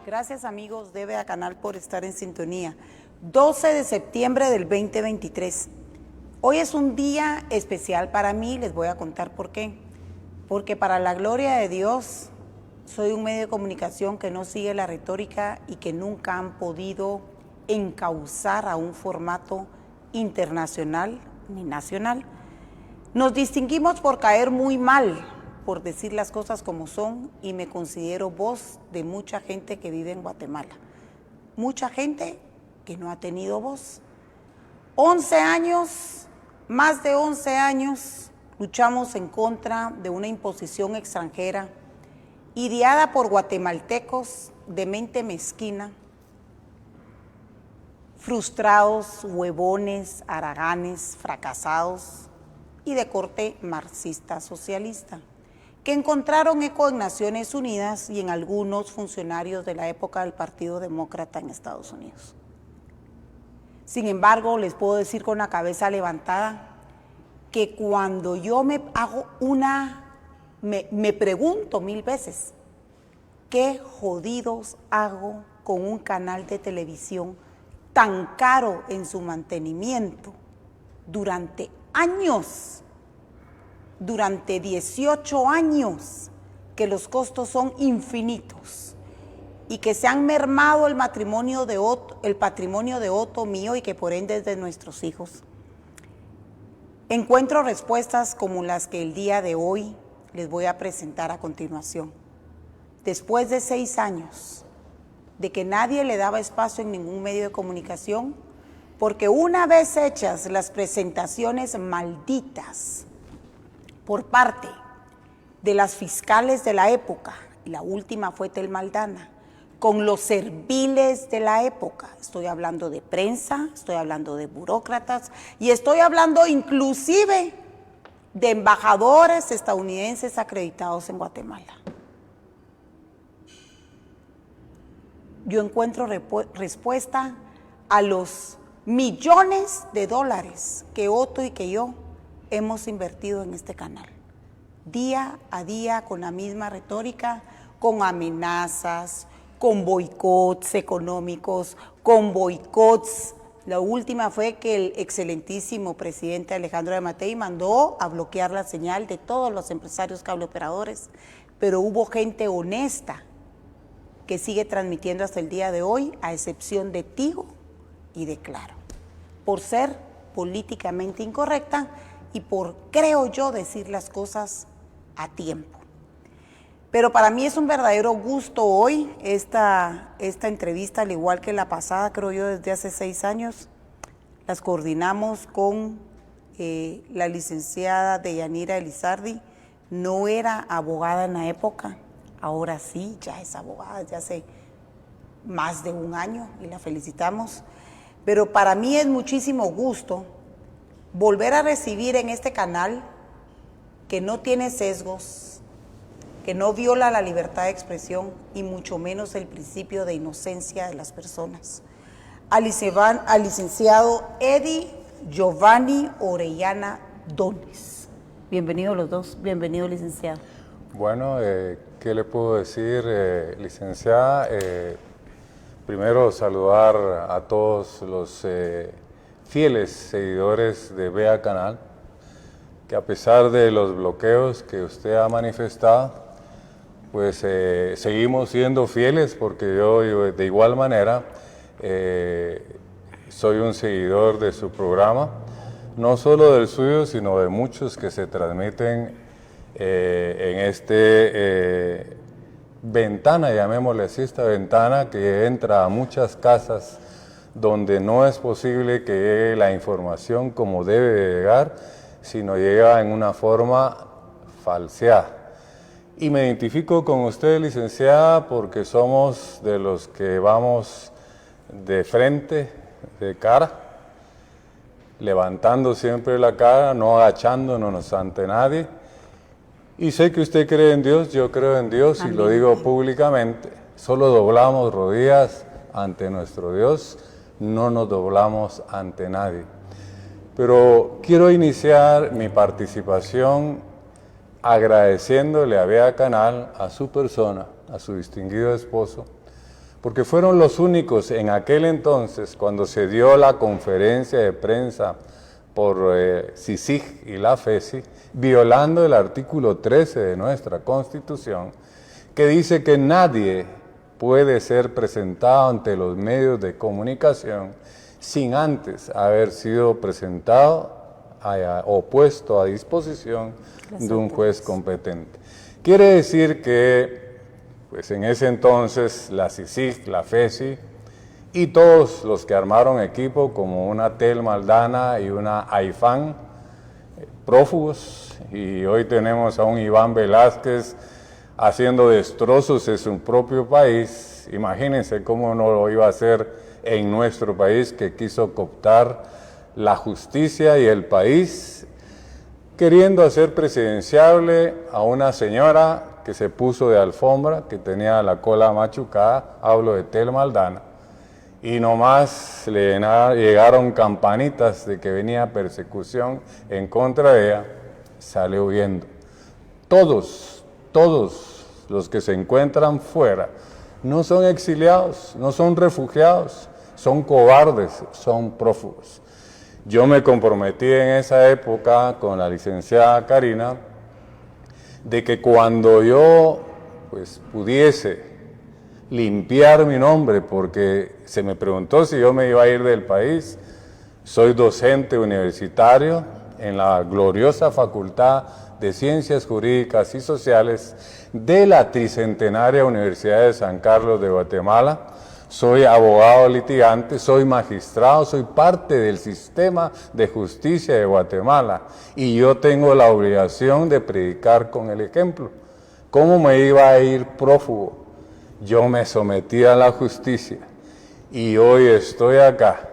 Gracias amigos de BA Canal por estar en sintonía. 12 de septiembre del 2023. Hoy es un día especial para mí, les voy a contar por qué. Porque para la gloria de Dios, soy un medio de comunicación que no sigue la retórica y que nunca han podido encauzar a un formato internacional ni nacional. Nos distinguimos por caer muy mal, por decir las cosas como son, y me considero voz de mucha gente que vive en Guatemala. Mucha gente que no ha tenido voz. 11 años, más de 11 años, luchamos en contra de una imposición extranjera ideada por guatemaltecos de mente mezquina, frustrados, huevones, haraganes, fracasados y de corte marxista-socialista, que encontraron eco en Naciones Unidas y en algunos funcionarios de la época del Partido Demócrata en Estados Unidos. Sin embargo, les puedo decir con la cabeza levantada que cuando yo me pregunto 1000 veces, ¿qué jodidos hago con un canal de televisión tan caro en su mantenimiento durante años? Durante 18 años, que los costos son infinitos y que se han mermado el patrimonio de Otto, mío y que por ende es de nuestros hijos. Encuentro respuestas como las que el día de hoy les voy a presentar a continuación. Después de 6 años de que nadie le daba espacio en ningún medio de comunicación, porque una vez hechas las presentaciones malditas por parte de las fiscales de la época, y la última fue Telma Aldana, con los serviles de la época, estoy hablando de prensa, estoy hablando de burócratas y estoy hablando inclusive de embajadores estadounidenses acreditados en Guatemala. Yo encuentro respuesta a los millones de dólares que Otto y que yo hemos invertido en este canal, día a día con la misma retórica, con amenazas, con boicots económicos, con boicots. La última fue que el excelentísimo presidente Alejandro Yamatei mandó a bloquear la señal de todos los empresarios cableoperadores, pero hubo gente honesta que sigue transmitiendo hasta el día de hoy, a excepción de Tigo y de Claro, por ser políticamente incorrecta y por, creo yo, decir las cosas a tiempo. Pero para mí es un verdadero gusto hoy esta entrevista, al igual que la pasada, creo yo, desde hace 6 años. Las coordinamos con la licenciada Deyanira Elizardi. No era abogada en la época, ahora sí, ya es abogada desde hace más de 1 año y la felicitamos. Pero para mí es muchísimo gusto volver a recibir en este canal, que no tiene sesgos, que no viola la libertad de expresión y mucho menos el principio de inocencia de las personas, al licenciado Eddie Giovanni Orellana Dones. Bienvenidos los dos, bienvenido licenciado. Bueno, ¿qué le puedo decir, licenciada? Primero saludar a todos los fieles seguidores de BA Canal, que a pesar de los bloqueos que usted ha manifestado, pues seguimos siendo fieles, porque yo de igual manera soy un seguidor de su programa, no solo del suyo, sino de muchos que se transmiten en ventana, llamémosle así, esta ventana que entra a muchas casas donde no es posible que llegue la información como debe de llegar, sino llega en una forma falseada. Y me identifico con usted, licenciada, porque somos de los que vamos de frente, de cara, levantando siempre la cara, no agachándonos ante nadie. Y sé que usted cree en Dios, yo creo en Dios. Amén. Y lo digo públicamente, solo doblamos rodillas ante nuestro Dios, no nos doblamos ante nadie. Pero quiero iniciar mi participación agradeciéndole a BA Canal, a su persona, a su distinguido esposo, porque fueron los únicos en aquel entonces, cuando se dio la conferencia de prensa por CICIG y la FESI, violando el artículo 13 de nuestra Constitución, que dice que nadie puede ser presentado ante los medios de comunicación sin antes haber sido presentado o puesto a disposición de un juez competente. Quiere decir que, pues en ese entonces, la CICIG, la FESI y todos los que armaron equipo, como una Telma Aldana y una AIFAN, prófugos, y hoy tenemos a un Iván Velázquez haciendo destrozos en su propio país. Imagínense cómo no lo iba a hacer en nuestro país, que quiso cooptar la justicia y el país, queriendo hacer presidenciable a una señora que se puso de alfombra, que tenía la cola machucada, hablo de Telma Aldana, y nomás le llegaron campanitas de que venía persecución en contra de ella, salió huyendo. Todos los que se encuentran fuera no son exiliados, no son refugiados, son cobardes, son prófugos. Yo me comprometí en esa época con la licenciada Karina de que cuando yo pues pudiese limpiar mi nombre, porque se me preguntó si yo me iba a ir del país, soy docente universitario en la gloriosa Facultad de Ciencias Jurídicas y Sociales de la Tricentenaria Universidad de San Carlos de Guatemala. Soy abogado litigante, soy magistrado, soy parte del sistema de justicia de Guatemala y yo tengo la obligación de predicar con el ejemplo. ¿Cómo me iba a ir prófugo? Yo me sometí a la justicia y hoy estoy acá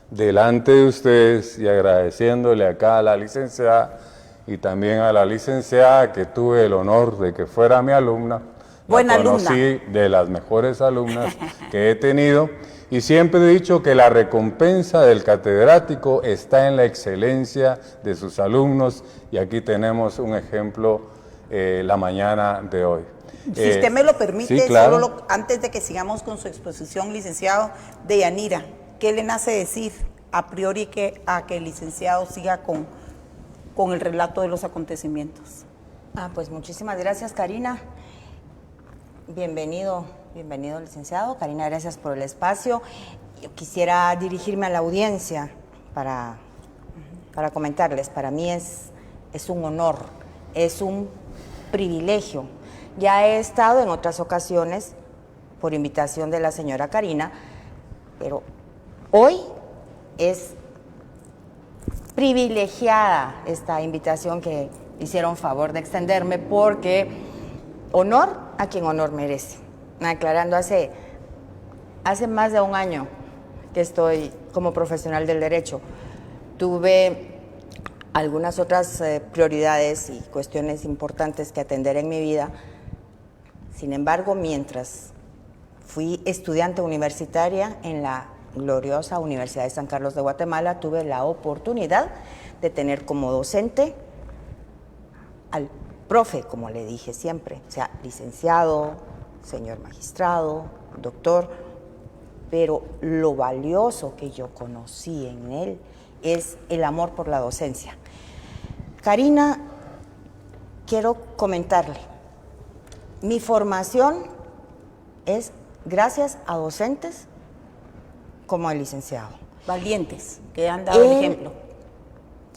delante de ustedes y agradeciéndole acá a la licenciada y también a la licenciada que tuve el honor de que fuera mi alumna. Buena la conocí alumna. De las mejores alumnas que he tenido y siempre he dicho que la recompensa del catedrático está en la excelencia de sus alumnos y aquí tenemos un ejemplo la mañana de hoy. Si usted me lo permite, sí, claro. solo antes de que sigamos con su exposición, licenciado, de Yanira, ¿qué le nace decir a priori a que el licenciado siga con el relato de los acontecimientos? Pues muchísimas gracias, Karina. Bienvenido, licenciado. Karina, gracias por el espacio. Yo quisiera dirigirme a la audiencia para comentarles. Para mí es un honor, es un privilegio. Ya he estado en otras ocasiones por invitación de la señora Karina, pero hoy es privilegiada esta invitación que hicieron favor de extenderme, porque honor a quien honor merece. Aclarando, hace más de un año que estoy como profesional del derecho. Tuve algunas otras prioridades y cuestiones importantes que atender en mi vida. Sin embargo, mientras fui estudiante universitaria en la gloriosa Universidad de San Carlos de Guatemala, tuve la oportunidad de tener como docente al profe, como le dije siempre, o sea, licenciado, señor magistrado, doctor, pero lo valioso que yo conocí en él es el amor por la docencia. Karina, quiero comentarle, mi formación es gracias a docentes como el licenciado. Valientes, que han dado el ejemplo.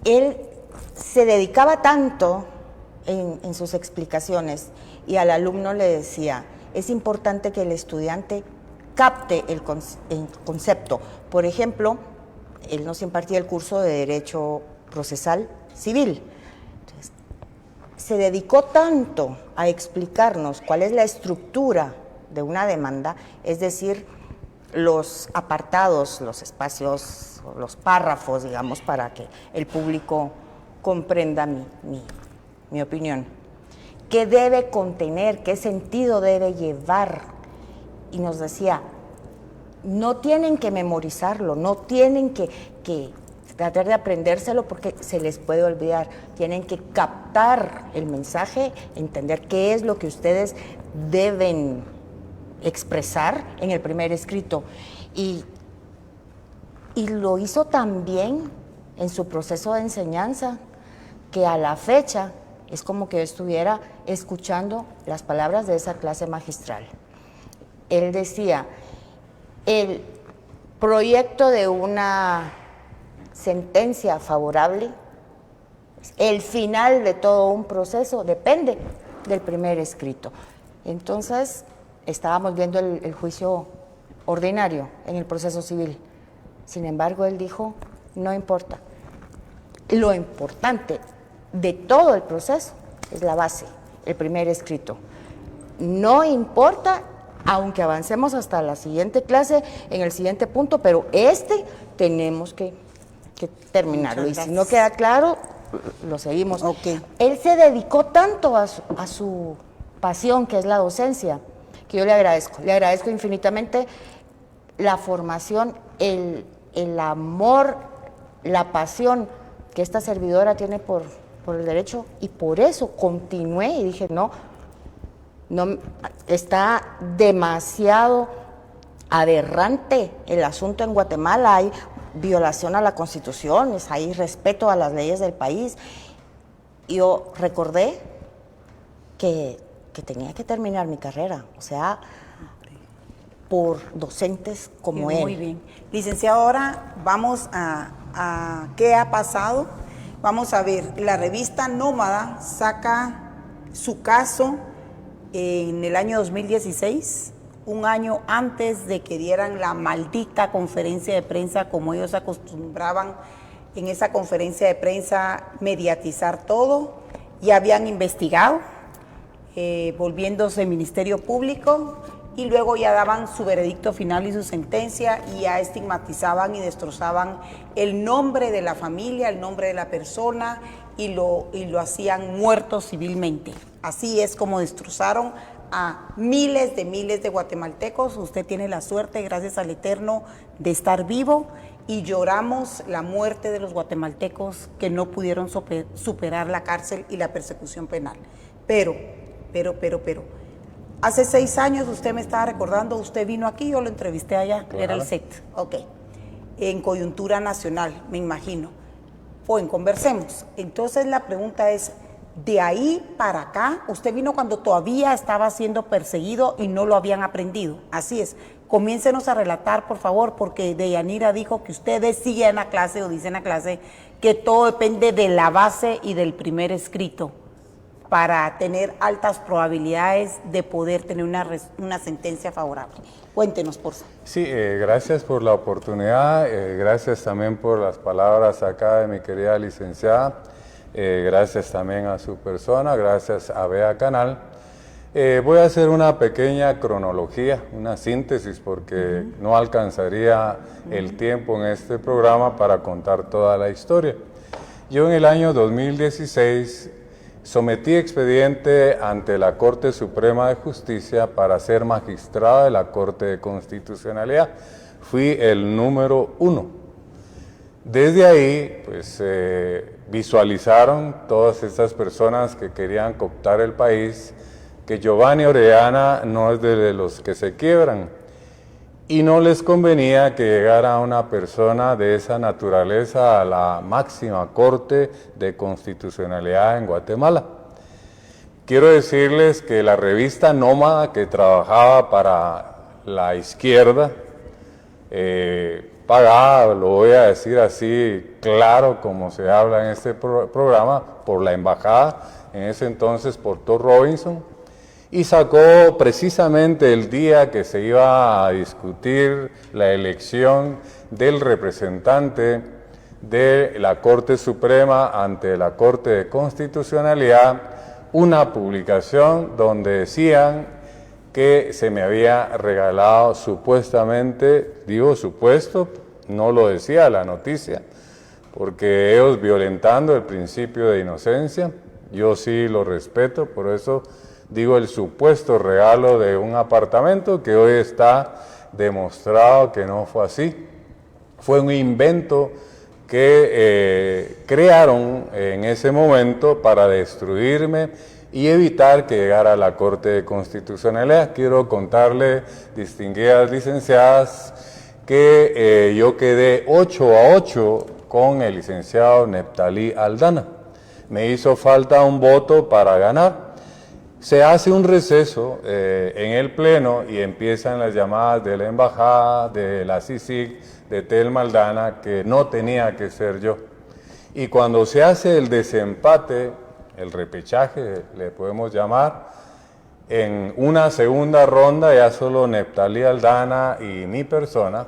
Él se dedicaba tanto en sus explicaciones y al alumno le decía, es importante que el estudiante capte el concepto. Por ejemplo, él nos impartía el curso de Derecho Procesal Civil. Entonces, se dedicó tanto a explicarnos cuál es la estructura de una demanda, es decir, los apartados, los espacios, los párrafos, digamos, para que el público comprenda mi opinión. ¿Qué debe contener? ¿Qué sentido debe llevar? Y nos decía, no tienen que memorizarlo, no tienen que tratar de aprendérselo porque se les puede olvidar. Tienen que captar el mensaje, entender qué es lo que ustedes deben expresar en el primer escrito. Y lo hizo también en su proceso de enseñanza, que a la fecha es como que yo estuviera escuchando las palabras de esa clase magistral. Él decía, el proyecto de una sentencia favorable, el final de todo un proceso depende del primer escrito. Entonces, estábamos viendo el juicio ordinario en el proceso civil. Sin embargo, él dijo, no importa. Lo importante de todo el proceso es la base, el primer escrito. No importa, aunque avancemos hasta la siguiente clase, en el siguiente punto, pero tenemos que terminarlo. Y si no queda claro, lo seguimos. Okay. Él se dedicó tanto a su pasión, que es la docencia, que yo le agradezco infinitamente la formación, el amor, la pasión que esta servidora tiene por el derecho, y por eso continué y dije, no, está demasiado aberrante el asunto en Guatemala, hay violación a la Constitución, hay respeto a las leyes del país. Yo recordé que tenía que terminar mi carrera, o sea, por docentes como él. Muy bien. Licenciado, ahora vamos a qué ha pasado. Vamos a ver, la revista Nómada saca su caso en el año 2016, un año antes de que dieran la maldita conferencia de prensa, como ellos acostumbraban en esa conferencia de prensa mediatizar todo. Ya habían investigado, volviéndose Ministerio Público, y luego ya daban su veredicto final y su sentencia, y ya estigmatizaban y destrozaban el nombre de la familia, el nombre de la persona, y lo hacían muerto civilmente. Así es como destrozaron a miles de guatemaltecos. Usted tiene la suerte, gracias al Eterno, de estar vivo, y lloramos la muerte de los guatemaltecos que no pudieron superar la cárcel y la persecución penal. Pero, hace 6 años, usted me estaba recordando, usted vino aquí, yo lo entrevisté allá, claro. Era el CET, ok, en Coyuntura Nacional, me imagino, o en Conversemos. Entonces la pregunta es, de ahí para acá, usted vino cuando todavía estaba siendo perseguido y no lo habían aprendido, así es. Comiéncenos a relatar, por favor, porque Deyanira dijo que usted decía en la clase, o dice en la clase, que todo depende de la base y del primer escrito para tener altas probabilidades de poder tener una sentencia favorable. Cuéntenos, por favor. Sí, gracias por la oportunidad, gracias también por las palabras acá de mi querida licenciada, gracias también a su persona, gracias a Bea Canal. Voy a hacer una pequeña cronología, una síntesis, porque no alcanzaría el tiempo en este programa para contar toda la historia. Yo en el año 2016 sometí expediente ante la Corte Suprema de Justicia para ser magistrado de la Corte de Constitucionalidad. Fui el número 1. Desde ahí, pues, visualizaron todas estas personas que querían cooptar el país, que Giovanni Orellana no es de los que se quiebran, y no les convenía que llegara una persona de esa naturaleza a la máxima Corte de Constitucionalidad en Guatemala. Quiero decirles que la revista Nómada, que trabajaba para la izquierda, pagada, lo voy a decir así claro como se habla en este programa, por la embajada, en ese entonces por Thor Robinson, y sacó precisamente el día que se iba a discutir la elección del representante de la Corte Suprema ante la Corte de Constitucionalidad, una publicación donde decían que se me había regalado supuestamente, digo supuesto, no lo decía la noticia, porque ellos violentando el principio de inocencia, yo sí lo respeto, por eso digo el supuesto regalo de un apartamento que hoy está demostrado que no fue así. Fue un invento que crearon en ese momento para destruirme y evitar que llegara a la Corte de Constitucionalidad. Quiero contarle, distinguidas licenciadas, que yo quedé 8-8 con el licenciado Neptalí Aldana. Me hizo falta un voto para ganar. Se hace un receso en el Pleno y empiezan las llamadas de la Embajada, de la CICIG, de Telma Aldana, que no tenía que ser yo. Y cuando se hace el desempate, el repechaje, le podemos llamar, en una segunda ronda, ya solo Neptalí Aldana y mi persona,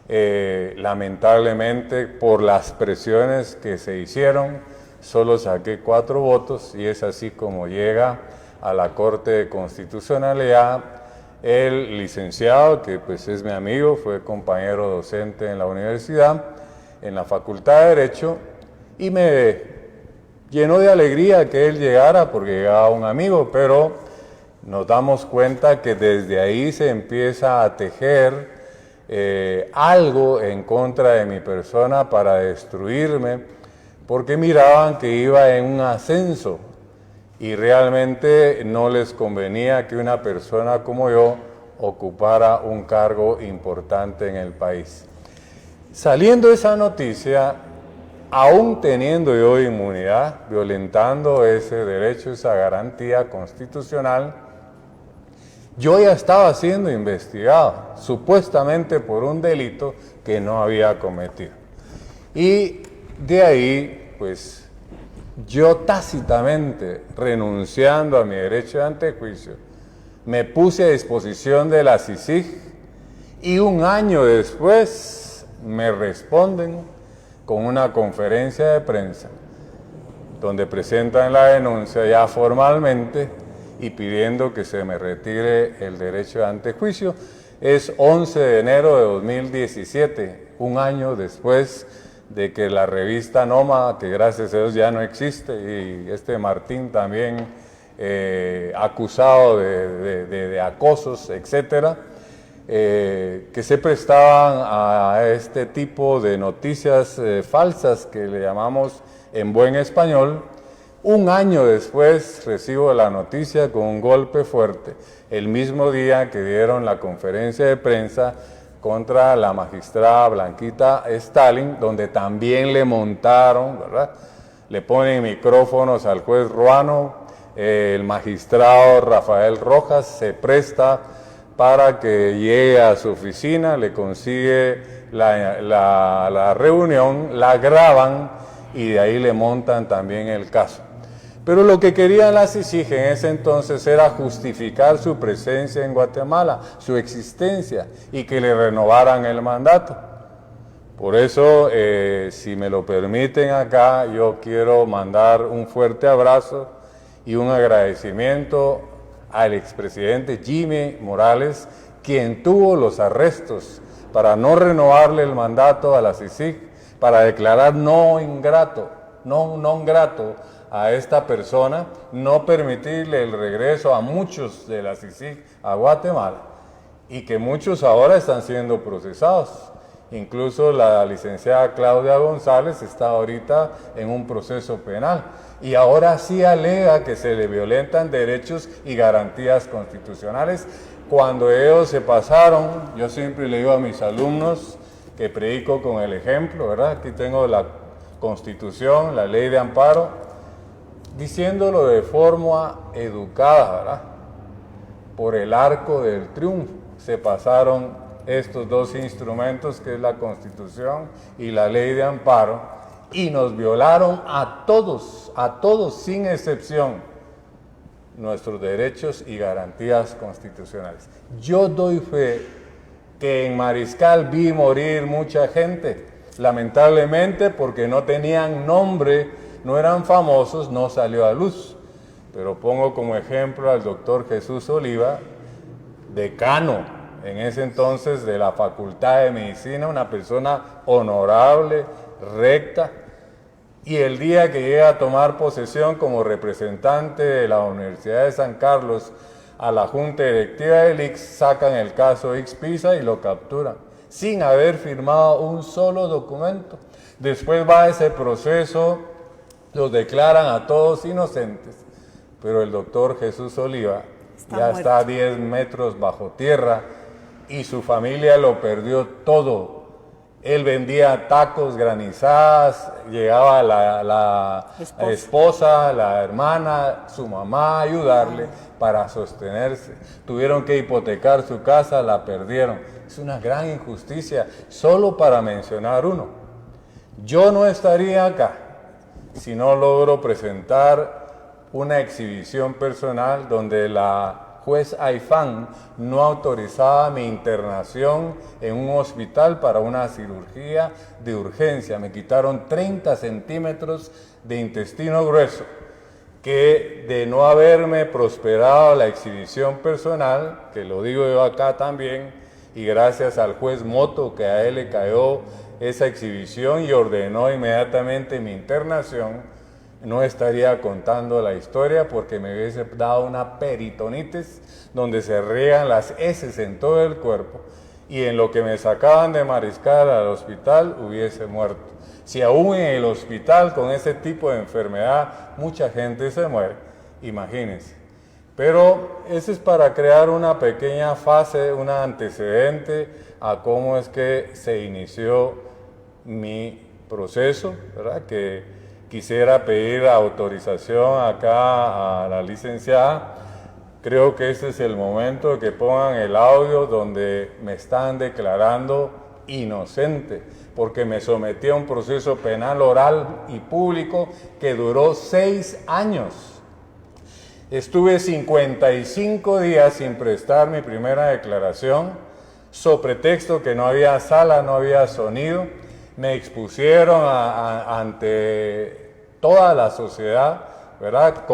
lamentablemente por las presiones que se hicieron, solo saqué 4 votos y es así como llega a la Corte de Constitucionalidad el licenciado, que pues es mi amigo, fue compañero docente en la universidad, en la Facultad de Derecho, y me llenó de alegría que él llegara porque llegaba un amigo, pero nos damos cuenta que desde ahí se empieza a tejer algo en contra de mi persona para destruirme, porque miraban que iba en un ascenso y realmente no les convenía que una persona como yo ocupara un cargo importante en el país. Saliendo esa noticia, aún teniendo yo inmunidad, violentando ese derecho, esa garantía constitucional, yo ya estaba siendo investigado, supuestamente por un delito que no había cometido. Y de ahí, pues, yo tácitamente, renunciando a mi derecho de antejuicio, me puse a disposición de la CICIG y un año después me responden con una conferencia de prensa donde presentan la denuncia ya formalmente y pidiendo que se me retire el derecho de antejuicio. Es 11 de enero de 2017, un año después de que la revista Nómada, que gracias a Dios ya no existe, y este Martín también acusado de acosos, etcétera, que se prestaban a este tipo de noticias falsas que le llamamos en buen español. Un año después recibo la noticia con un golpe fuerte, el mismo día que dieron la conferencia de prensa contra la magistrada Blanquita Stalin, donde también le montaron, ¿verdad? Le ponen micrófonos al juez Ruano, el magistrado Rafael Rojas se presta para que llegue a su oficina, le consigue la reunión, la graban y de ahí le montan también el caso. Pero lo que querían las CICIG en ese entonces era justificar su presencia en Guatemala, su existencia, y que le renovaran el mandato. Por eso, si me lo permiten acá, yo quiero mandar un fuerte abrazo y un agradecimiento al expresidente Jimmy Morales, quien tuvo los arrestos para no renovarle el mandato a la CICIG, para declarar non grato a esta persona, no permitirle el regreso a muchos de la CICIG a Guatemala, y que muchos ahora están siendo procesados. Incluso la licenciada Claudia González está ahorita en un proceso penal y ahora sí alega que se le violentan derechos y garantías constitucionales cuando ellos se pasaron. Yo siempre le digo a mis alumnos que predico con el ejemplo, ¿verdad? Aquí tengo la Constitución, la Ley de Amparo, diciéndolo de forma educada, ¿verdad? Por el arco del triunfo se pasaron estos dos instrumentos, que es la Constitución y la Ley de Amparo, y nos violaron a todos sin excepción, nuestros derechos y garantías constitucionales. Yo doy fe que en Mariscal vi morir mucha gente, lamentablemente porque no tenían nombre, no eran famosos, no salió a luz. Pero pongo como ejemplo al doctor Jesús Oliva, decano en ese entonces de la Facultad de Medicina, una persona honorable, recta, y el día que llega a tomar posesión como representante de la Universidad de San Carlos a la Junta Directiva del ICS, sacan el caso ICS-PISA y lo capturan, sin haber firmado un solo documento. Después va ese proceso, los declaran a todos inocentes, pero el doctor Jesús Oliva Está ya muerto. está a 10 metros bajo tierra y su familia lo perdió todo. Él vendía tacos, granizadas, llegaba la esposa, la hermana, su mamá a ayudarle para sostenerse. Tuvieron que hipotecar su casa, la perdieron. Es una gran injusticia, solo para mencionar uno. Yo no estaría acá si no logro presentar una exhibición personal donde la juez Aifán no autorizaba mi internación en un hospital para una cirugía de urgencia. Me quitaron 30 centímetros de intestino grueso, que de no haberme prosperado la exhibición personal, que lo digo yo acá también, y gracias al juez Moto, que a él le cayó esa exhibición y ordenó inmediatamente mi internación, no estaría contando la historia porque me hubiese dado una peritonitis donde se riegan las heces en todo el cuerpo y en lo que me sacaban de mariscal al hospital hubiese muerto. Si aún en el hospital con ese tipo de enfermedad mucha gente se muere, imagínense. Pero eso es para crear una pequeña fase, un antecedente a cómo es que se inició mi proceso, ¿verdad? Que quisiera pedir autorización acá a la licenciada. Creo que este es el momento de que pongan el audio donde me están declarando inocente, porque me sometí a un proceso penal oral y público que duró 6 años. Estuve 55 días sin prestar mi primera declaración, so pretexto que no había sala, no había sonido. Me expusieron ante toda la sociedad, ¿verdad?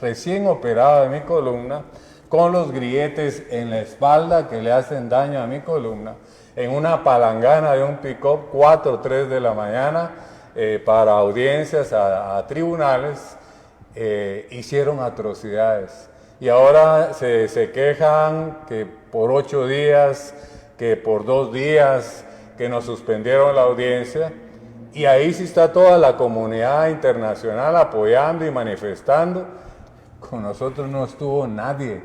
Recién operado de mi columna, con los grilletes en la espalda que le hacen daño a mi columna, en una palangana de un pick-up, 4 o 3 de la mañana, para audiencias a tribunales, hicieron atrocidades. Y ahora se quejan que por 8 días, que por 2 días, que nos suspendieron la audiencia, y ahí sí está toda la comunidad internacional apoyando y manifestando. Con nosotros no estuvo nadie,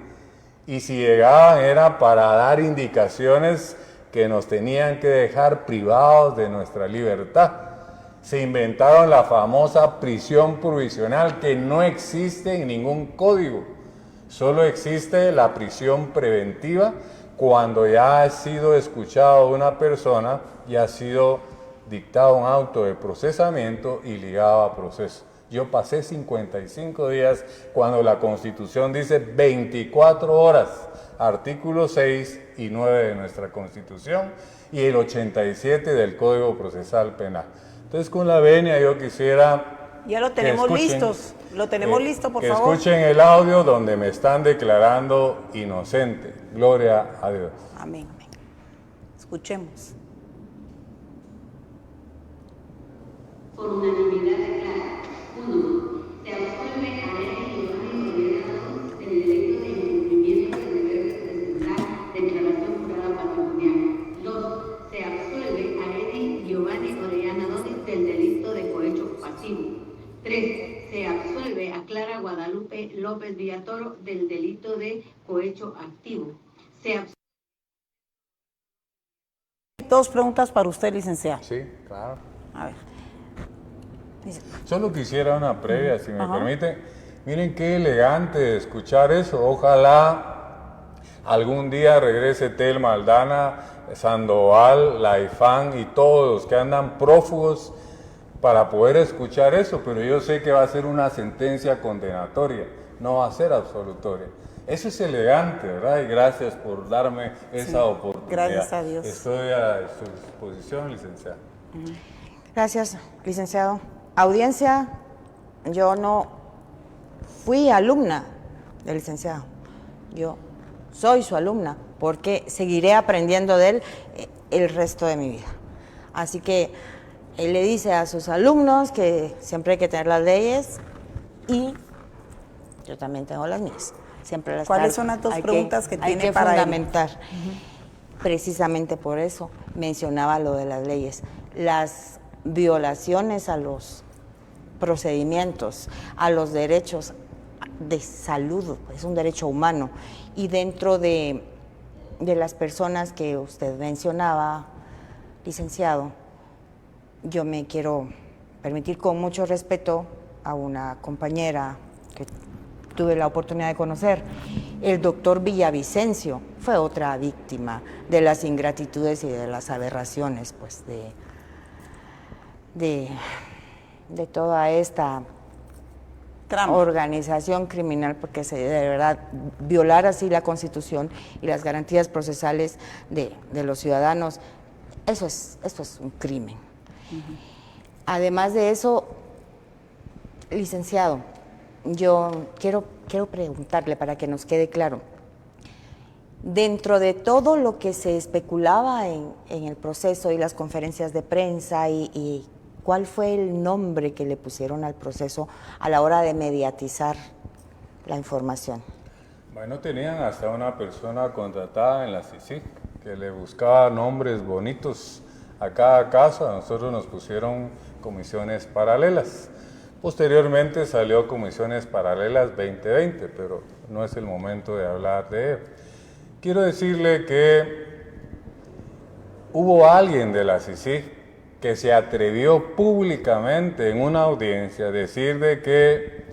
y si llegaban era para dar indicaciones que nos tenían que dejar privados de nuestra libertad. Se inventaron la famosa prisión provisional, que no existe en ningún código, solo existe la prisión preventiva, cuando ya ha sido escuchado una persona y ha sido dictado un auto de procesamiento y ligado a proceso. Yo pasé 55 días cuando la Constitución dice 24 horas, artículo 6 y 9 de nuestra Constitución y el 87 del Código Procesal Penal. Entonces, con la venia yo quisiera... Ya lo tenemos listos. Lo tenemos listo, por favor. Escuchen el audio donde me están declarando inocente. Gloria a Dios. Amén, amén. Escuchemos. Por unanimidad declara: 1. Se absuelve a Eddie Giovanni Orellana del delito de incumplimiento del deber de presentar declaración jurada patrimonial. 2. Se absuelve a Eddie Giovanni Orellana del delito de cohecho pasivo. 3. Se absuelve a Clara Guadalupe López Villatoro del delito de cohecho activo. Dos preguntas para usted, licenciado. Sí, claro. A ver. Dice, Solo quisiera una previa, si me permite. Miren qué elegante escuchar eso. Ojalá algún día regrese Telma Aldana, Sandoval, Laifán y todos los que andan prófugos para poder escuchar eso, pero yo sé que va a ser una sentencia condenatoria, no va a ser absolutoria. Eso es elegante, ¿verdad? Y gracias por darme esa oportunidad. Gracias a Dios. Estoy a su disposición, licenciada. Gracias, licenciado. Audiencia, yo no fui alumna del licenciado. Yo soy su alumna porque seguiré aprendiendo de él el resto de mi vida. Así que él le dice a sus alumnos que siempre hay que tener las leyes y yo también tengo las mías. Siempre las ¿cuáles traigo. son las dos Hay preguntas que hay tiene que para él? fundamentar. Precisamente por eso mencionaba lo de las leyes. Las violaciones a los procedimientos, a los derechos de salud, es un derecho humano. Y dentro de las personas que usted mencionaba, licenciado, yo me quiero permitir con mucho respeto a una compañera que tuve la oportunidad de conocer. El doctor Villavicencio fue otra víctima de las ingratitudes y de las aberraciones, pues, de toda esta Trama. organización criminal, porque se de verdad violar así la Constitución y las garantías procesales de los ciudadanos, eso es un crimen. Además de eso, licenciado, yo quiero preguntarle para que nos quede claro, dentro de todo lo que se especulaba en el proceso y las conferencias de prensa y ¿cuál fue el nombre que le pusieron al proceso a la hora de mediatizar la información? Bueno, tenían hasta una persona contratada en la CICIG que le buscaba nombres bonitos a cada caso. A nosotros nos pusieron comisiones paralelas. Posteriormente salió Comisiones Paralelas 2020, pero no es el momento de hablar de ello. Quiero decirle que hubo alguien de la CICIG que se atrevió públicamente en una audiencia a decir de que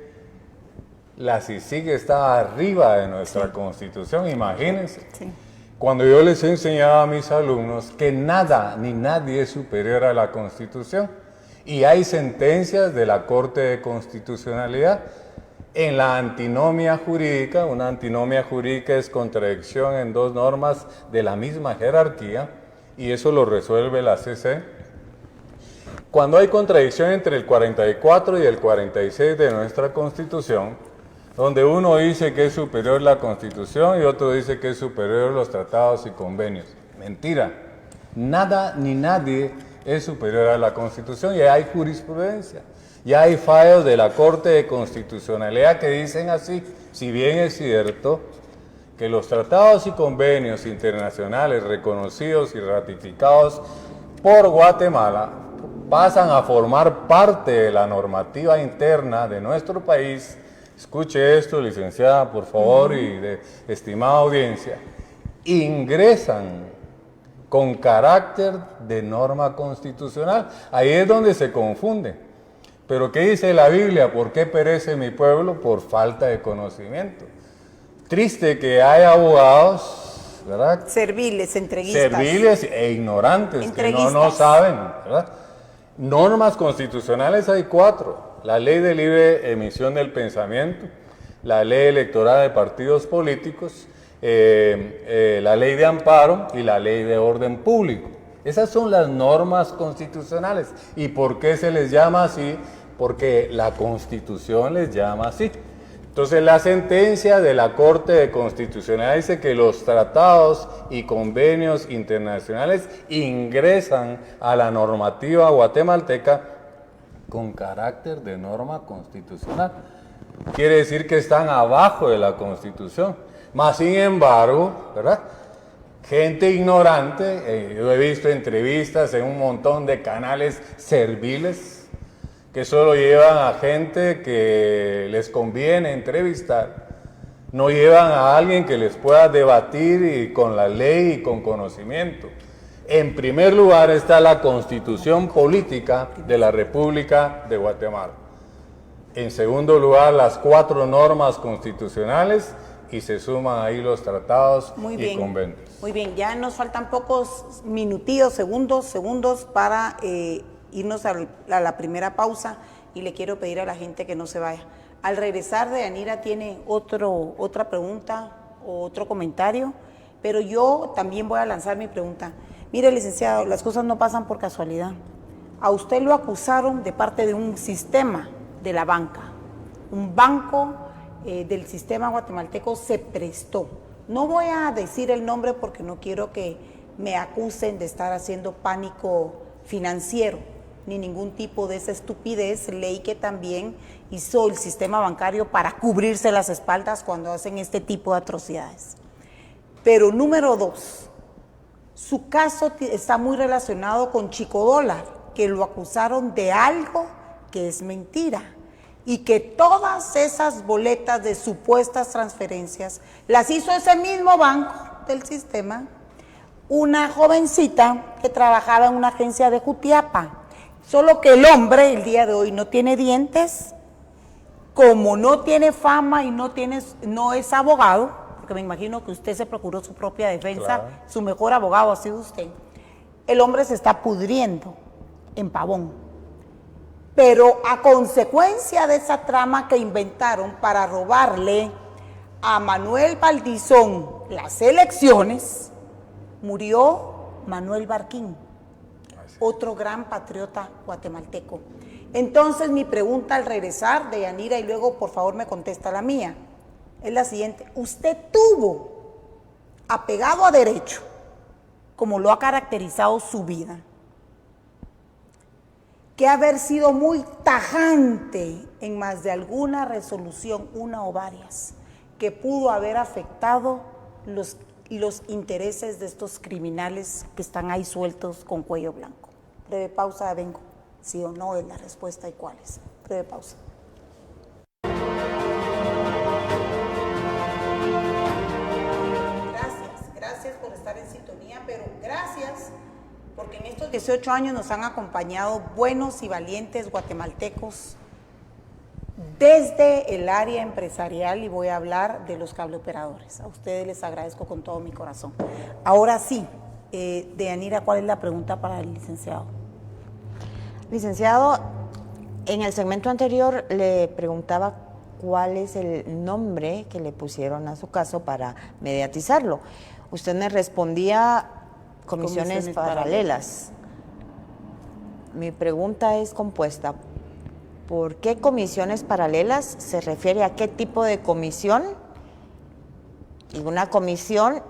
la CICIG estaba arriba de nuestra Constitución. Imagínense, cuando yo les enseñaba a mis alumnos que nada ni nadie es superior a la Constitución, y hay sentencias de la Corte de Constitucionalidad en la antinomia jurídica. Una antinomia jurídica es contradicción en dos normas de la misma jerarquía, y eso lo resuelve la CC. Cuando hay contradicción entre el 44 y el 46 de nuestra Constitución, donde uno dice que es superior la Constitución y otro dice que es superior los tratados y convenios. Mentira. Nada ni nadie es superior a la Constitución, y hay jurisprudencia. Ya hay fallos de la Corte de Constitucionalidad que dicen así. Si bien es cierto que los tratados y convenios internacionales reconocidos y ratificados por Guatemala pasan a formar parte de la normativa interna de nuestro país. Escuche esto, licenciada, por favor, y de estimada audiencia. Ingresan con carácter de norma constitucional. Ahí es donde se confunde. Pero ¿qué dice la Biblia? ¿Por qué perece mi pueblo? Por falta de conocimiento. Triste que hay abogados, ¿verdad? Serviles, entreguistas. Serviles e ignorantes que no saben, ¿verdad? Normas constitucionales hay 4. La ley de libre emisión del pensamiento, la ley electoral de partidos políticos, la ley de amparo y la ley de orden público. Esas son las normas constitucionales. ¿Y por qué se les llama así? Porque la Constitución les llama así. Entonces la sentencia de la Corte de Constitucionalidad dice que los tratados y convenios internacionales ingresan a la normativa guatemalteca con carácter de norma constitucional. Quiere decir que están abajo de la Constitución. Más sin embargo, ¿verdad? Gente ignorante, yo he visto entrevistas en un montón de canales serviles que solo llevan a gente que les conviene entrevistar, no llevan a alguien que les pueda debatir y con la ley y con conocimiento. En primer lugar está la Constitución Política de la República de Guatemala. En segundo lugar, las 4 normas constitucionales, y se suman ahí los tratados y convenios. Muy bien, ya nos faltan pocos minutillos, segundos para irnos a la primera pausa, y le quiero pedir a la gente que no se vaya. Al regresar, Deyanira tiene otra pregunta o otro comentario, pero yo también voy a lanzar mi pregunta. Mire, licenciado, las cosas no pasan por casualidad. A usted lo acusaron de parte de un sistema de la banca. Un banco del sistema guatemalteco se prestó. No voy a decir el nombre porque no quiero que me acusen de estar haciendo pánico financiero, ni ningún tipo de esa estupidez, ley que también hizo el sistema bancario para cubrirse las espaldas cuando hacen este tipo de atrocidades. Pero número 2, su caso está muy relacionado con Chico Dólar, que lo acusaron de algo que es mentira. y que todas esas boletas de supuestas transferencias las hizo ese mismo banco del sistema, una jovencita que trabajaba en una agencia de Jutiapa. Solo que el hombre el día de hoy no tiene dientes, como no tiene fama y no es abogado, porque me imagino que usted se procuró su propia defensa, Claro. su mejor abogado ha sido usted. El hombre se está pudriendo en Pavón. Pero a consecuencia de esa trama que inventaron para robarle a Manuel Valdizón las elecciones, murió Manuel Barquín, otro gran patriota guatemalteco. Entonces mi pregunta al regresar de Yanira, y luego por favor me contesta la mía, es la siguiente. Usted tuvo, apegado a derecho, como lo ha caracterizado su vida, que haber sido muy tajante en más de alguna resolución, una o varias, que pudo haber afectado los intereses de estos criminales que están ahí sueltos con cuello blanco. Breve pausa, vengo. Sí o no es la respuesta y cuál es. Breve pausa. Gracias por estar en sintonía, pero gracias porque en estos 18 años nos han acompañado buenos y valientes guatemaltecos desde el área empresarial, y voy a hablar de los cableoperadores. A ustedes les agradezco con todo mi corazón. Ahora sí, Deyanira, ¿cuál es la pregunta para el licenciado? Licenciado, en el segmento anterior le preguntaba cuál es el nombre que le pusieron a su caso para mediatizarlo. Usted me respondía comisiones paralelas. Mi pregunta es compuesta. ¿Por qué comisiones paralelas? ¿Se refiere a qué tipo de comisión? Y una comisión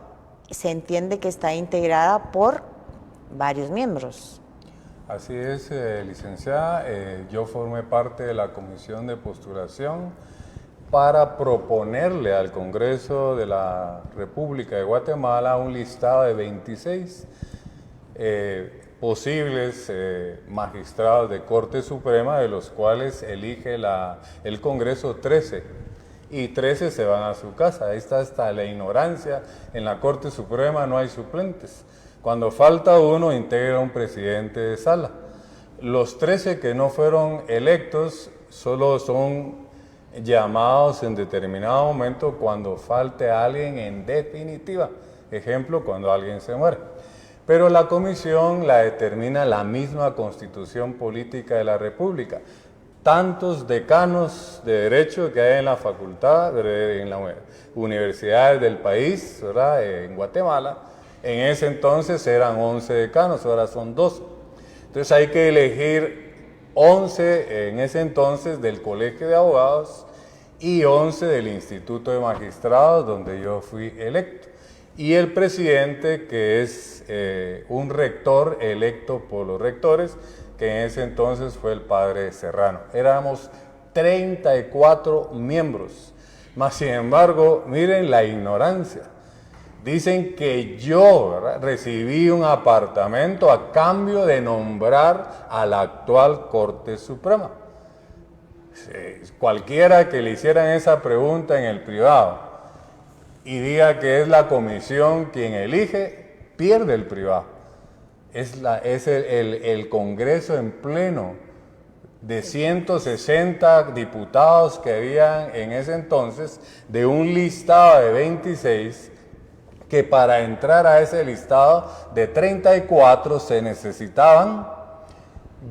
se entiende que está integrada por varios miembros. Así es, licenciada. Yo formé parte de la comisión de postulación para proponerle al Congreso de la República de Guatemala un listado de 26 posibles magistrados de Corte Suprema, de los cuales elige el Congreso 13, y 13 se van a su casa. Ahí está hasta la ignorancia. En la Corte Suprema no hay suplentes. Cuando falta uno, integra un presidente de sala. Los 13 que no fueron electos solo son llamados en determinado momento cuando falte alguien en definitiva. Ejemplo, cuando alguien se muere. Pero la comisión la determina la misma Constitución Política de la República. Tantos decanos de derecho que hay en la facultad, en las universidades del país, ¿verdad? En Guatemala, en ese entonces eran 11 decanos, ahora son 12. Entonces hay que elegir 11 en ese entonces del Colegio de Abogados y 11 del Instituto de Magistrados, donde yo fui electo. Y el presidente, que es un rector electo por los rectores, que en ese entonces fue el padre Serrano. Éramos 34 miembros. Mas, sin embargo, miren la ignorancia. Dicen que yo, ¿verdad?, recibí un apartamento a cambio de nombrar a la actual Corte Suprema. Cualquiera que le hicieran esa pregunta en el privado y diga que es la comisión quien elige, pierde el privado. Es el Congreso en pleno de 160 diputados que habían en ese entonces, de un listado de 26, que para entrar a ese listado de 34 se necesitaban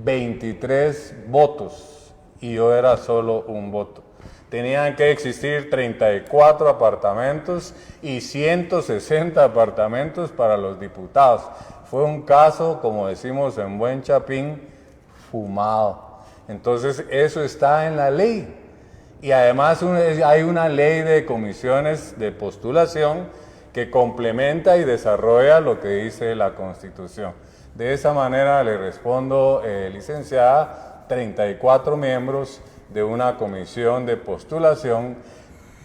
23 votos y yo era solo un voto. Tenían que existir 34 apartamentos y 160 apartamentos para los diputados. Fue un caso, como decimos en buen chapín, fumado. Entonces eso está en la ley. Y además hay una ley de comisiones de postulación que complementa y desarrolla lo que dice la Constitución. De esa manera le respondo, licenciada, 34 miembros de una comisión de postulación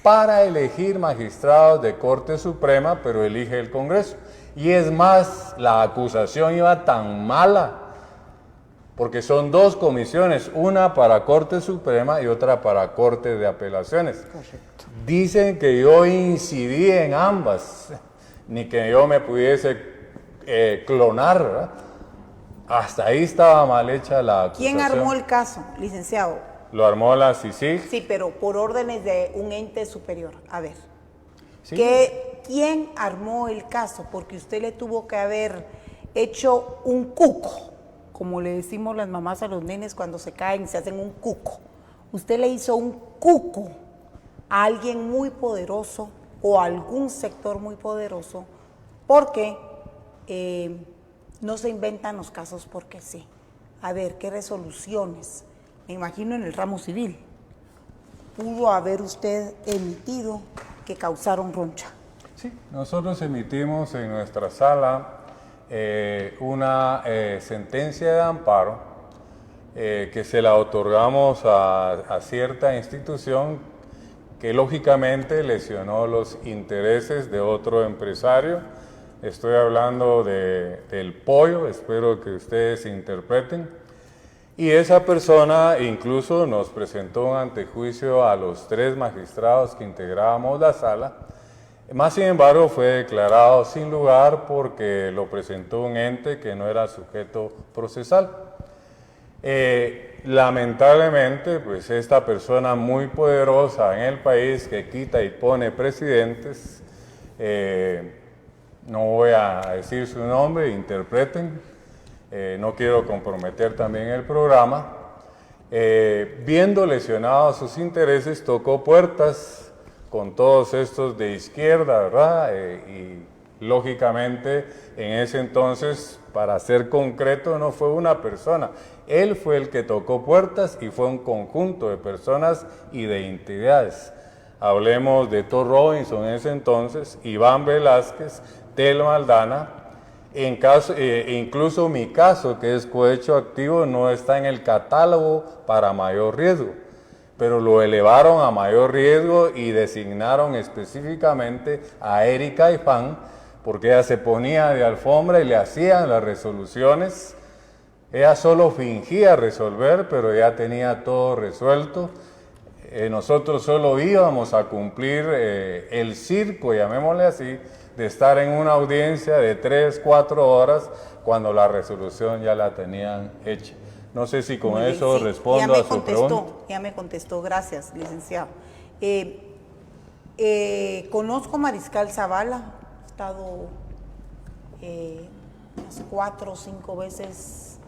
para elegir magistrados de Corte Suprema, pero elige el Congreso. Y es más, la acusación iba tan mala porque son dos comisiones, una para Corte Suprema y otra para Corte de Apelaciones. Correcto. Dicen que yo incidí en ambas, ni que yo me pudiese clonar, ¿verdad? Hasta ahí estaba mal hecha la acusación. ¿Quién armó el caso, licenciado? Lo armó la CICIG. Sí, pero por órdenes de un ente superior. A ver, Sí. ¿quién armó el caso? Porque usted le tuvo que haber hecho un cuco, como le decimos las mamás a los nenes cuando se caen, se hacen un cuco. Usted le hizo un cuco a alguien muy poderoso o a algún sector muy poderoso, porque no se inventan los casos porque sí. A ver, ¿qué resoluciones? Me imagino en el ramo civil pudo haber usted emitido que causaron roncha. Sí, nosotros emitimos en nuestra sala una sentencia de amparo que se la otorgamos a cierta institución que lógicamente lesionó los intereses de otro empresario. Estoy hablando del Pollo, espero que ustedes interpreten. Y esa persona incluso nos presentó un antejuicio a los 3 magistrados que integrábamos la sala. Más sin embargo, fue declarado sin lugar porque lo presentó un ente que no era sujeto procesal. Lamentablemente, pues esta persona muy poderosa en el país que quita y pone presidentes, no voy a decir su nombre, interpreten, no quiero comprometer también el programa, viendo lesionados sus intereses, tocó puertas con todos estos de izquierda, ¿verdad? Y lógicamente en ese entonces, para ser concreto, no fue una persona, él fue el que tocó puertas y fue un conjunto de personas y de entidades. Hablemos de Thor Robinson en ese entonces, Iván Velázquez, Telma Aldana. Incluso mi caso, que es cohecho activo, no está en el catálogo para mayor riesgo, pero lo elevaron a mayor riesgo y designaron específicamente a Erika Ifán, porque ella se ponía de alfombra y le hacían las resoluciones. Ella solo fingía resolver, pero ya tenía todo resuelto. Nosotros solo íbamos a cumplir el circo, llamémosle así, de estar en una audiencia de 3, 4 horas cuando la resolución ya la tenían hecha. No sé si con eso sí, respondo a su pregunta. Ya me contestó, gracias, licenciado. Conozco a Mariscal Zavala, he estado unas 4 o 5 veces,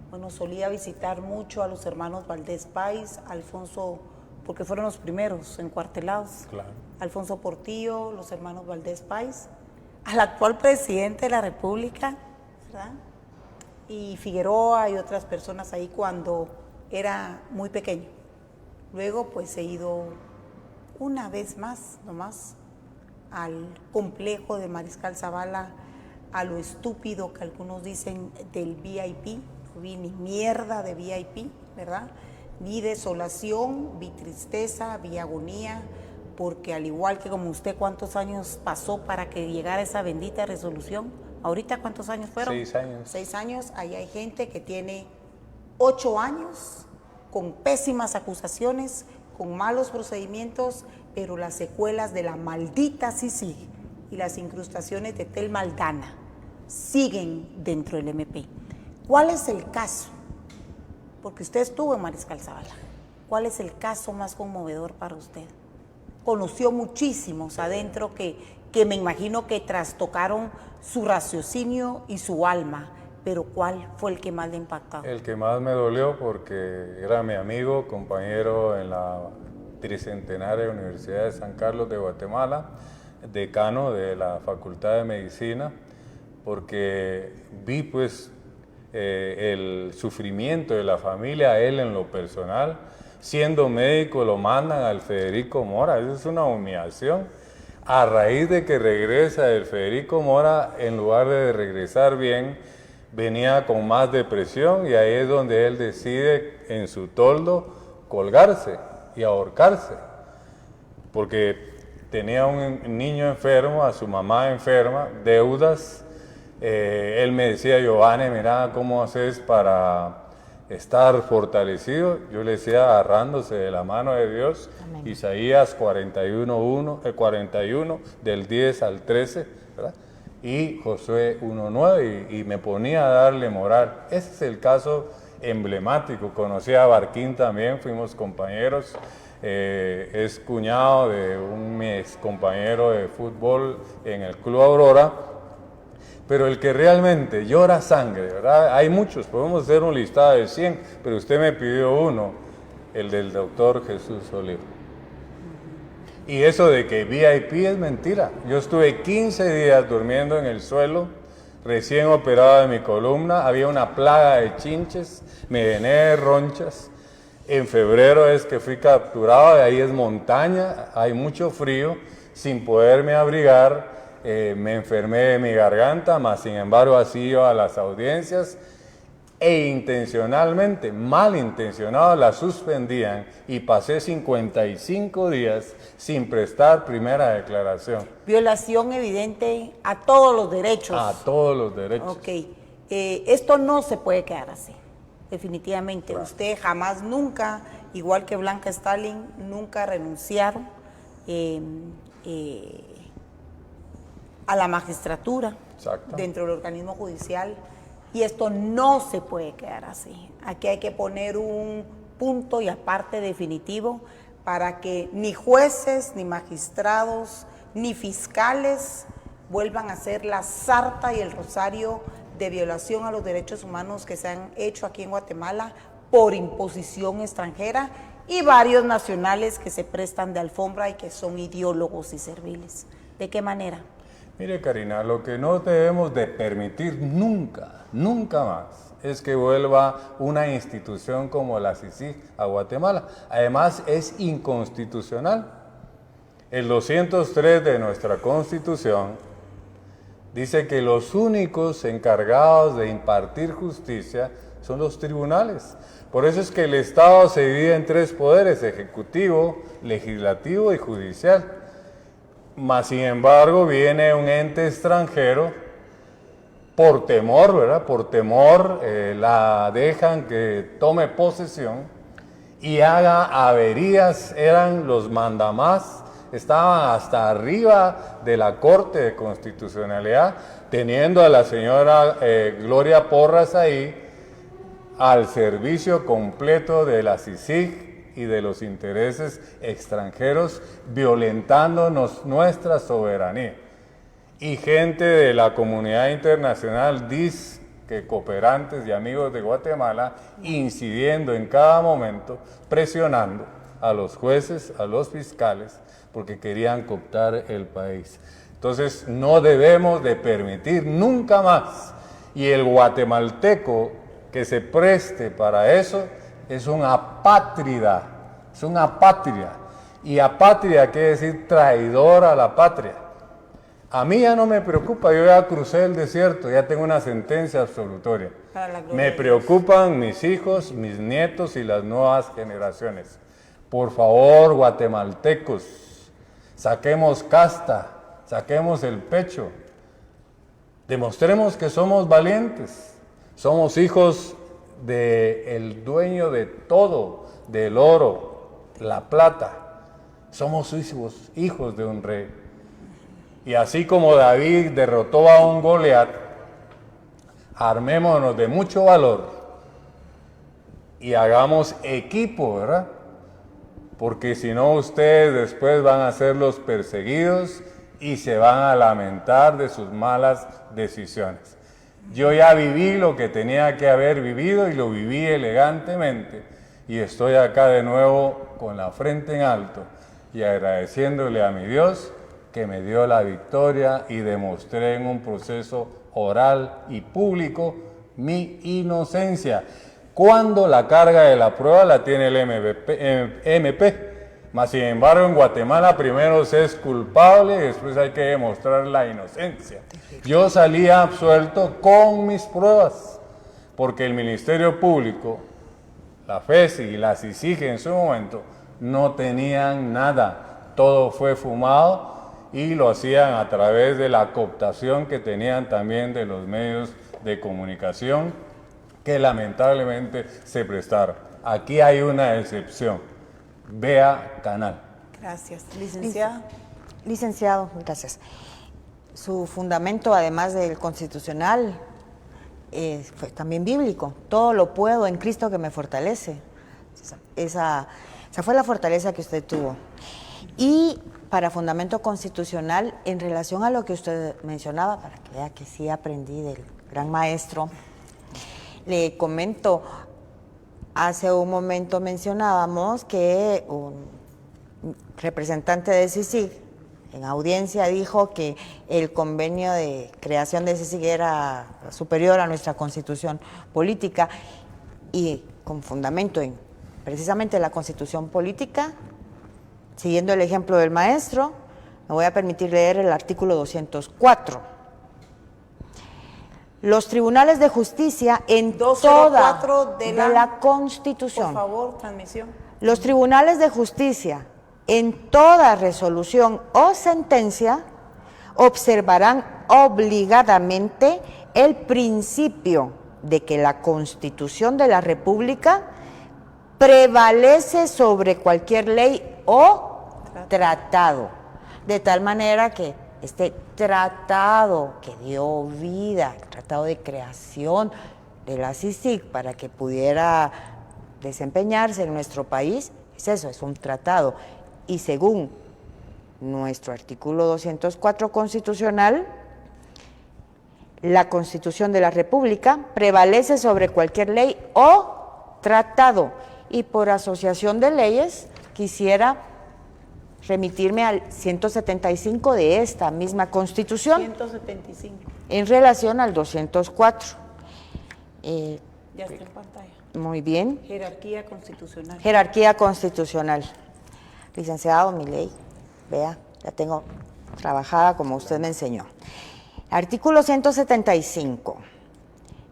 bueno, solía visitar mucho a los hermanos Valdés Pais, Alfonso, porque fueron los primeros encuartelados. Claro. Alfonso Portillo, los hermanos Valdés Pais, al actual presidente de la República, ¿verdad? Y Figueroa y otras personas ahí cuando era muy pequeño. Luego pues he ido una vez más, nomás, al complejo de Mariscal Zavala, a lo estúpido que algunos dicen del VIP, no vi ni mierda de VIP, ¿verdad? Vi desolación, vi tristeza, vi agonía, porque al igual que como usted, ¿cuántos años pasó para que llegara esa bendita resolución? ¿Ahorita cuántos años fueron? 6 años. 6 años, ahí hay gente que tiene 8 años, con pésimas acusaciones, con malos procedimientos, pero las secuelas de la maldita CICIG y las incrustaciones de Telma Aldana siguen dentro del MP. ¿Cuál es el caso? Porque usted estuvo en Mariscal Zavala. ¿Cuál es el caso más conmovedor para usted? Conoció muchísimos adentro que me imagino que trastocaron su raciocinio y su alma, pero ¿cuál fue el que más le impactó? El que más me dolió porque era mi amigo, compañero en la tricentenaria Universidad de San Carlos de Guatemala, decano de la Facultad de Medicina, porque vi pues el sufrimiento de la familia, a él en lo personal. Siendo médico lo mandan al Federico Mora, eso es una humillación. A raíz de que regresa el Federico Mora, en lugar de regresar bien, venía con más depresión y ahí es donde él decide en su toldo colgarse y ahorcarse, porque tenía un niño enfermo, a su mamá enferma, deudas, Él me decía, Giovanni, mira, ¿cómo haces para estar fortalecido? Yo le decía, agarrándose de la mano de Dios. Amén. Isaías 41, del 10 al 13, ¿verdad? Y Josué 1:9, y me ponía a darle moral. Ese es el caso emblemático. Conocí a Barquín también, fuimos compañeros. Es cuñado de mi ex compañero de fútbol en el Club Aurora. Pero el que realmente llora sangre, ¿verdad? Hay muchos, podemos hacer un listado de 100, pero usted me pidió uno, el del doctor Jesús Olivo. Y eso de que VIP es mentira. Yo estuve 15 días durmiendo en el suelo, recién operado de mi columna, había una plaga de chinches, me llené de ronchas. En febrero es que fui capturado, de ahí es montaña, hay mucho frío, sin poderme abrigar. Me enfermé de mi garganta, mas sin embargo así iba a las audiencias e intencionalmente, malintencionado, la suspendían y pasé 55 días sin prestar primera declaración. Violación evidente a todos los derechos. A todos los derechos. Ok, esto no se puede quedar así, definitivamente. Claro. Usted jamás, nunca, igual que Blanca Stalin, nunca renunciaron a la magistratura. Exacto. Dentro del organismo judicial, y esto no se puede quedar así. Aquí hay que poner un punto y aparte definitivo para que ni jueces, ni magistrados, ni fiscales vuelvan a ser la sarta y el rosario de violación a los derechos humanos que se han hecho aquí en Guatemala por imposición extranjera y varios nacionales que se prestan de alfombra y que son ideólogos y serviles. ¿De qué manera? Mire, Karina, lo que no debemos de permitir nunca, nunca más, es que vuelva una institución como la CICIG a Guatemala. Además, es inconstitucional. El 203 de nuestra Constitución dice que los únicos encargados de impartir justicia son los tribunales. Por eso es que el Estado se divide en 3 poderes: ejecutivo, legislativo y judicial. Mas, sin embargo, viene un ente extranjero por temor, ¿verdad? Por temor la dejan que tome posesión y haga averías. Eran los mandamás, estaban hasta arriba de la Corte de Constitucionalidad, teniendo a la señora Gloria Porras ahí al servicio completo de la CICIG y de los intereses extranjeros, violentándonos nuestra soberanía. Y gente de la comunidad internacional dice que cooperantes y amigos de Guatemala, incidiendo en cada momento, presionando a los jueces, a los fiscales, porque querían cooptar el país. Entonces no debemos de permitir nunca más, y el guatemalteco que se preste para eso es un apátrida, es una apatria. Y apatria quiere decir traidor a la patria. A mí ya no me preocupa, yo ya crucé el desierto, ya tengo una sentencia absolutoria. Me preocupan mis hijos, mis nietos y las nuevas generaciones. Por favor, guatemaltecos, saquemos casta, saquemos el pecho, demostremos que somos valientes, somos hijos del dueño de todo, del oro, la plata. Somos hijos de un rey. Y así como David derrotó a un Goliat, armémonos de mucho valor y hagamos equipo, ¿verdad? Porque si no, ustedes después van a ser los perseguidos y se van a lamentar de sus malas decisiones. Yo ya viví lo que tenía que haber vivido y lo viví elegantemente, y estoy acá de nuevo con la frente en alto y agradeciéndole a mi Dios que me dio la victoria y demostré en un proceso oral y público mi inocencia, cuando la carga de la prueba la tiene el MP. Mas, sin embargo, en Guatemala primero se es culpable y después hay que demostrar la inocencia. Yo salí absuelto con mis pruebas, porque el Ministerio Público, la FESI y la CICIG en su momento no tenían nada. Todo fue fumado y lo hacían a través de la cooptación que tenían también de los medios de comunicación que lamentablemente se prestaron. Aquí hay una excepción. Vea Canal. Gracias. Licenciada. Licenciado, gracias. Su fundamento, además del constitucional, fue también bíblico. Todo lo puedo en Cristo que me fortalece. Esa fue la fortaleza que usted tuvo. Y para fundamento constitucional, en relación a lo que usted mencionaba, para que vea que sí aprendí del gran maestro, le comento, hace un momento mencionábamos que un representante de CICIG en audiencia dijo que el convenio de creación de CICIG era superior a nuestra constitución política, y con fundamento en precisamente la constitución política, siguiendo el ejemplo del maestro, me voy a permitir leer el artículo 204. Los tribunales de justicia en 204 toda de de la la Constitución. Por favor, transmisión. Los tribunales de justicia en toda resolución o sentencia observarán obligadamente el principio de que la Constitución de la República prevalece sobre cualquier ley o tratado, de tal manera que este tratado que dio vida, el tratado de creación de la CICIG para que pudiera desempeñarse en nuestro país, es eso, es un tratado. Y según nuestro artículo 204 constitucional, la Constitución de la República prevalece sobre cualquier ley o tratado. Y por asociación de leyes quisiera remitirme al 175 de esta misma Constitución 175. en relación al 204. Ya está en pantalla. Muy bien. Jerarquía constitucional. Jerarquía constitucional. Licenciado, mi ley, vea, la tengo trabajada como usted me enseñó. Artículo 175.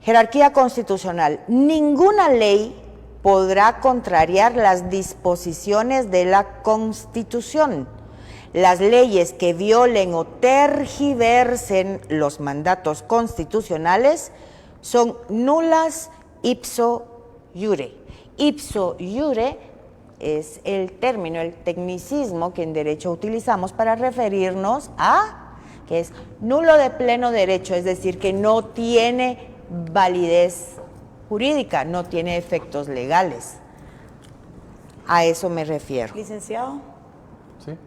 Jerarquía constitucional. Ninguna ley podrá contrariar las disposiciones de la Constitución. Las leyes que violen o tergiversen los mandatos constitucionales son nulas ipso iure. Ipso iure es el término, el tecnicismo que en derecho utilizamos para referirnos a que es nulo de pleno derecho, es decir, que no tiene validez jurídica, no tiene efectos legales. A eso me refiero. Licenciado. Sí.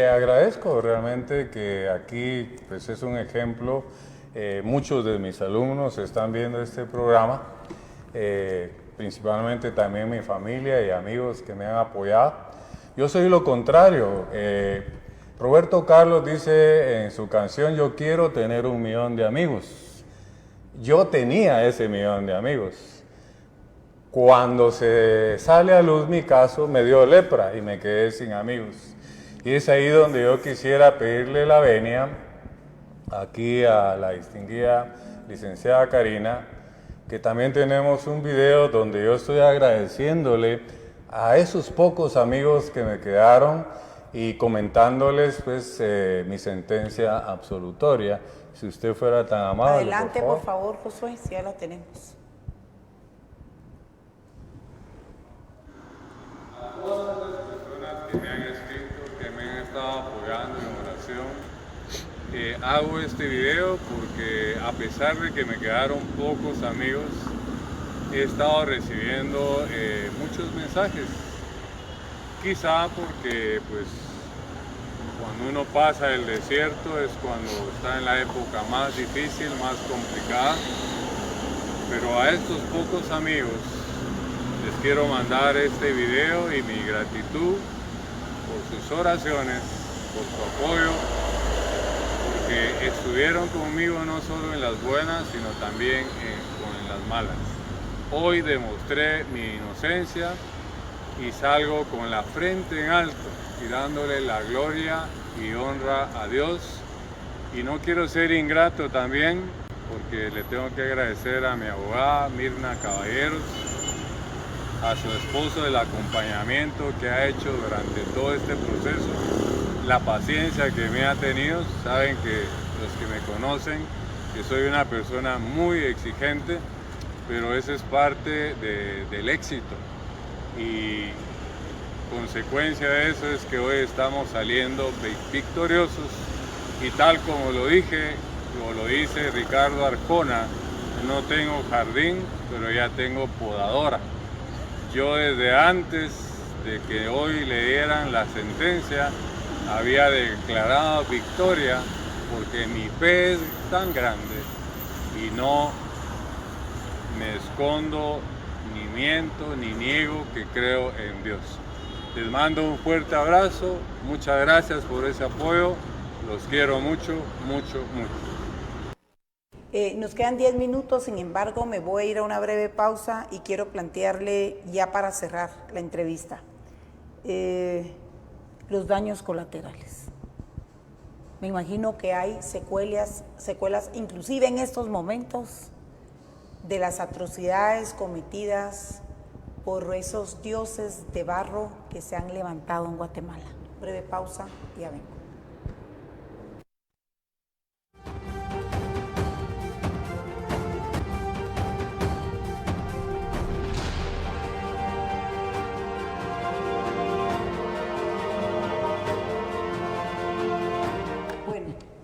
Agradezco realmente que aquí pues, es un ejemplo. Muchos de mis alumnos están viendo este programa, principalmente también mi familia y amigos que me han apoyado. Yo soy lo contrario. Roberto Carlos dice en su canción, yo quiero tener 1 millón de amigos. Yo tenía ese 1 millón de amigos. Cuando se sale a luz mi caso, me dio lepra y me quedé sin amigos. Y es ahí donde yo quisiera pedirle la venia aquí a la distinguida licenciada Karina, que también tenemos un video donde yo estoy agradeciéndole a esos pocos amigos que me quedaron y comentándoles pues mi sentencia absolutoria. Si usted fuera tan amable, Adelante, por favor, Josué, si ya la tenemos. A todas las personas que me han escrito, que me han estado apoyando en oración, hago este video porque a pesar de que me quedaron pocos amigos, he estado recibiendo muchos mensajes. Quizá porque pues cuando uno pasa el desierto es cuando está en la época más difícil, más complicada. Pero a estos pocos amigos les quiero mandar este video y mi gratitud por sus oraciones, por su apoyo, porque estuvieron conmigo no solo en las buenas, sino también en las malas. Hoy demostré mi inocencia y salgo con la frente en alto y dándole la gloria y honra a Dios. Y no quiero ser ingrato también, porque le tengo que agradecer a mi abogada Mirna Caballeros, a su esposo el acompañamiento que ha hecho durante todo este proceso, la paciencia que me ha tenido. Saben que los que me conocen, que soy una persona muy exigente, pero eso es parte del éxito. Y consecuencia de eso es que hoy estamos saliendo victoriosos. Y tal como lo dije, o lo dice Ricardo Arjona, no tengo jardín, pero ya tengo podadora. Yo desde antes de que hoy le dieran la sentencia, había declarado victoria, porque mi fe es tan grande y no me escondo, ni miento, ni niego que creo en Dios. Les mando un fuerte abrazo, muchas gracias por ese apoyo, los quiero mucho, mucho, mucho. Nos quedan 10 minutos, sin embargo, me voy a ir a una breve pausa y quiero plantearle ya para cerrar la entrevista los daños colaterales. Me imagino que hay secuelas inclusive en estos momentos de las atrocidades cometidas por esos dioses de barro que se han levantado en Guatemala. Breve pausa y ya vengo.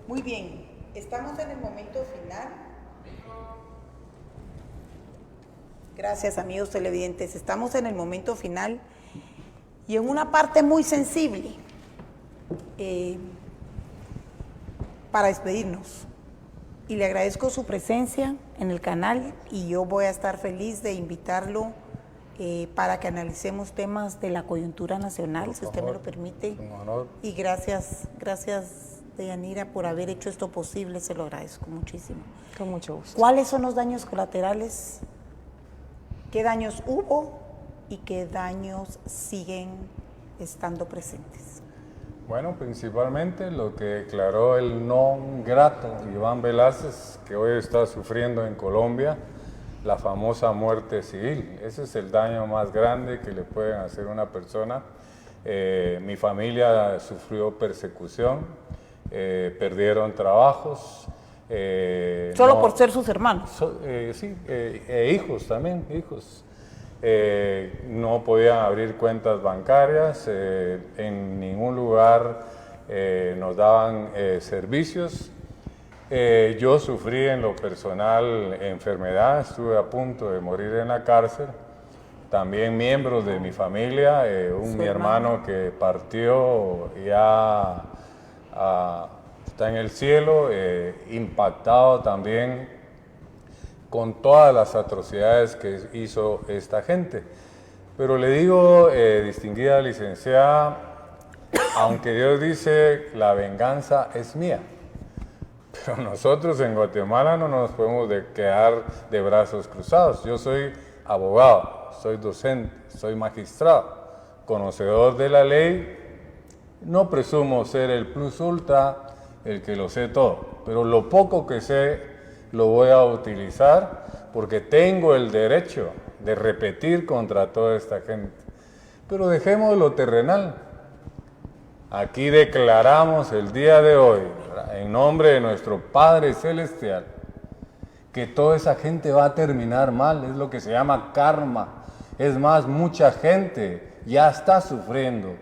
Muy bien, estamos en el momento final. Gracias, amigos televidentes. Estamos en el momento final y en una parte muy sensible para despedirnos. Y le agradezco su presencia en el canal y yo voy a estar feliz de invitarlo para que analicemos temas de la coyuntura nacional, si usted me lo permite. Un honor. Y gracias, Deyanira, por haber hecho esto posible, se lo agradezco muchísimo. Con mucho gusto. ¿Cuáles son los daños colaterales? ¿Qué daños hubo y qué daños siguen estando presentes? Bueno, principalmente lo que declaró el non grato Iván Velázquez, que hoy está sufriendo en Colombia, la famosa muerte civil. Ese es el daño más grande que le pueden hacer a una persona. Mi familia sufrió persecución, perdieron trabajos. ¿Solo por ser sus hermanos? Sí, hijos también, hijos. No podían abrir cuentas bancarias, en ningún lugar nos daban servicios. Yo sufrí en lo personal enfermedad, estuve a punto de morir en la cárcel. También miembros de mi familia, mi hermano que partió ya está en el cielo, impactado también con todas las atrocidades que hizo esta gente. Pero le digo, distinguida licenciada, aunque Dios dice la venganza es mía, pero nosotros en Guatemala no nos podemos quedar de brazos cruzados. Yo soy abogado, soy docente, soy magistrado, conocedor de la ley. No presumo ser el plus ultra, el que lo sé todo, pero lo poco que sé lo voy a utilizar porque tengo el derecho de repetir contra toda esta gente. Pero dejemos lo terrenal. Aquí declaramos el día de hoy, en nombre de nuestro Padre Celestial, que toda esa gente va a terminar mal. Es lo que se llama karma. Es más, mucha gente ya está sufriendo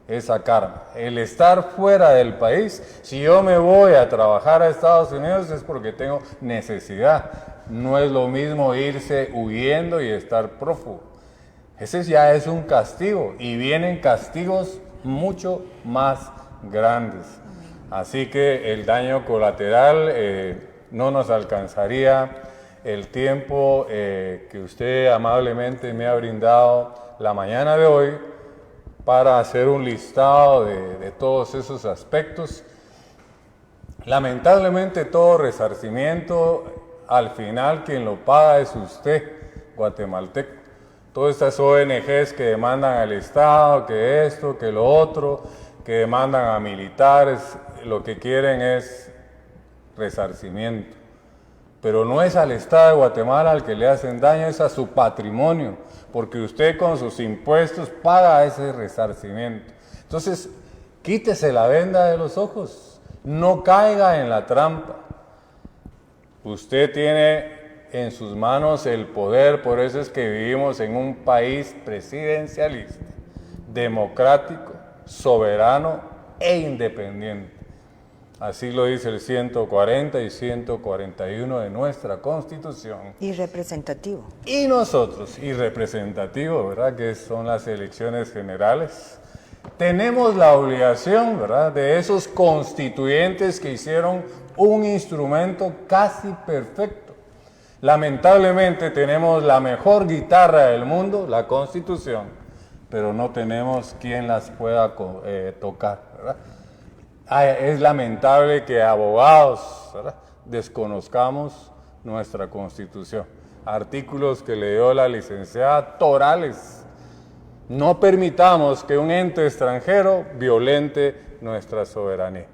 esa karma. El estar fuera del país, si yo me voy a trabajar a Estados Unidos es porque tengo necesidad. No es lo mismo irse huyendo y estar prófugo. Ese ya es un castigo y vienen castigos mucho más grandes. Así que el daño colateral no nos alcanzaría el tiempo que usted amablemente me ha brindado la mañana de hoy para hacer un listado de todos esos aspectos. Lamentablemente todo resarcimiento, al final quien lo paga es usted, guatemalteco. Todas estas ONGs que demandan al Estado, que esto, que lo otro, que demandan a militares, lo que quieren es resarcimiento. Pero no es al Estado de Guatemala al que le hacen daño, es a su patrimonio, porque usted con sus impuestos paga ese resarcimiento. Entonces, quítese la venda de los ojos, no caiga en la trampa. Usted tiene en sus manos el poder, por eso es que vivimos en un país presidencialista, democrático, soberano e independiente. Así lo dice el 140 y 141 de nuestra Constitución. Y representativo. Y nosotros, y representativo, ¿verdad? Que son las elecciones generales. Tenemos la obligación, ¿verdad? De esos constituyentes que hicieron un instrumento casi perfecto. Lamentablemente tenemos la mejor guitarra del mundo, la Constitución, pero no tenemos quien las pueda tocar, ¿verdad? Es lamentable que abogados, ¿verdad?, desconozcamos nuestra Constitución. Artículos que le dio la licenciada Torales. No permitamos que un ente extranjero violente nuestra soberanía.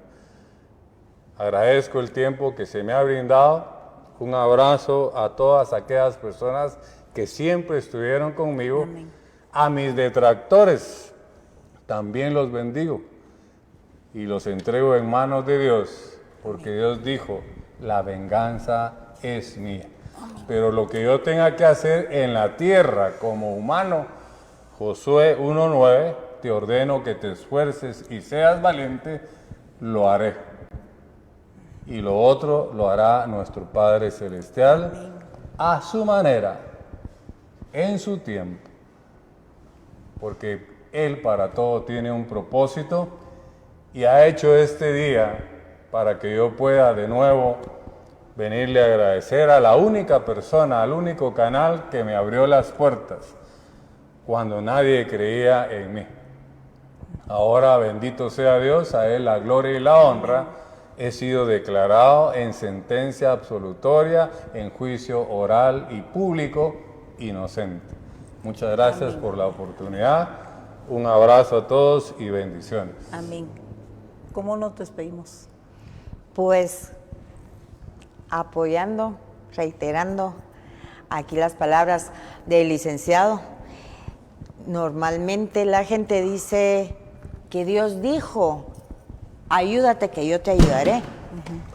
Agradezco el tiempo que se me ha brindado. Un abrazo a todas aquellas personas que siempre estuvieron conmigo. Amén. A mis detractores también los bendigo y los entrego en manos de Dios, porque Dios dijo, la venganza es mía. Pero lo que yo tenga que hacer en la tierra como humano, Josué 1:9, te ordeno que te esfuerces y seas valiente, lo haré. Y lo otro lo hará nuestro Padre Celestial a su manera, en su tiempo. Porque Él para todo tiene un propósito y ha hecho este día para que yo pueda de nuevo venirle a agradecer a la única persona, al único canal que me abrió las puertas cuando nadie creía en mí. Ahora, bendito sea Dios, a Él la gloria y la honra. He sido declarado en sentencia absolutoria, en juicio oral y público, inocente. Muchas gracias por la oportunidad. Un abrazo a todos y bendiciones. Amén. ¿Cómo nos despedimos? Pues apoyando, reiterando aquí las palabras del licenciado. Normalmente la gente dice que Dios dijo, ayúdate que yo te ayudaré.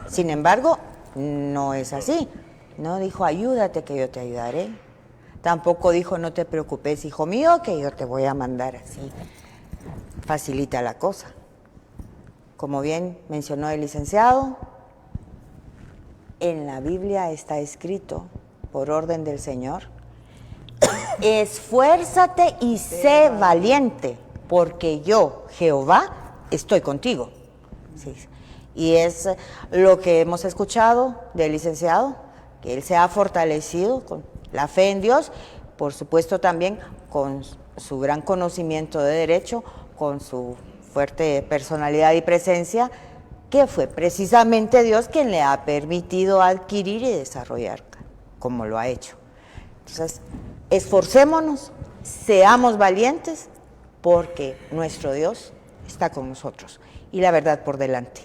Sin embargo, no es así. No dijo, ayúdate que yo te ayudaré. Tampoco dijo, no te preocupes, hijo mío, que yo te voy a mandar así. Facilita la cosa. Como bien mencionó el licenciado, en la Biblia está escrito, por orden del Señor, esfuérzate y sé valiente, porque yo, Jehová, estoy contigo. Sí. Y es lo que hemos escuchado del licenciado, que él se ha fortalecido con la fe en Dios, por supuesto también con su gran conocimiento de derecho, con su fuerte personalidad y presencia, que fue precisamente Dios quien le ha permitido adquirir y desarrollar como lo ha hecho. Entonces, esforcémonos, seamos valientes, porque nuestro Dios está con nosotros y la verdad por delante.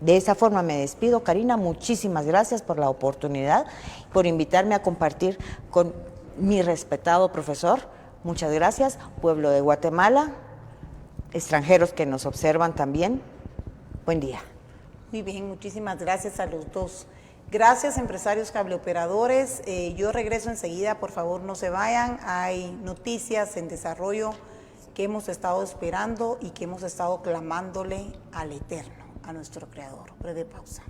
De esa forma me despido. Karina, muchísimas gracias por la oportunidad, por invitarme a compartir con mi respetado profesor. Muchas gracias, pueblo de Guatemala, extranjeros que nos observan también. Buen día. Muy bien, muchísimas gracias a los dos. Gracias, empresarios cableoperadores. Yo regreso enseguida, por favor no se vayan. Hay noticias en desarrollo que hemos estado esperando y que hemos estado clamándole al Eterno, a nuestro Creador. Breve pausa.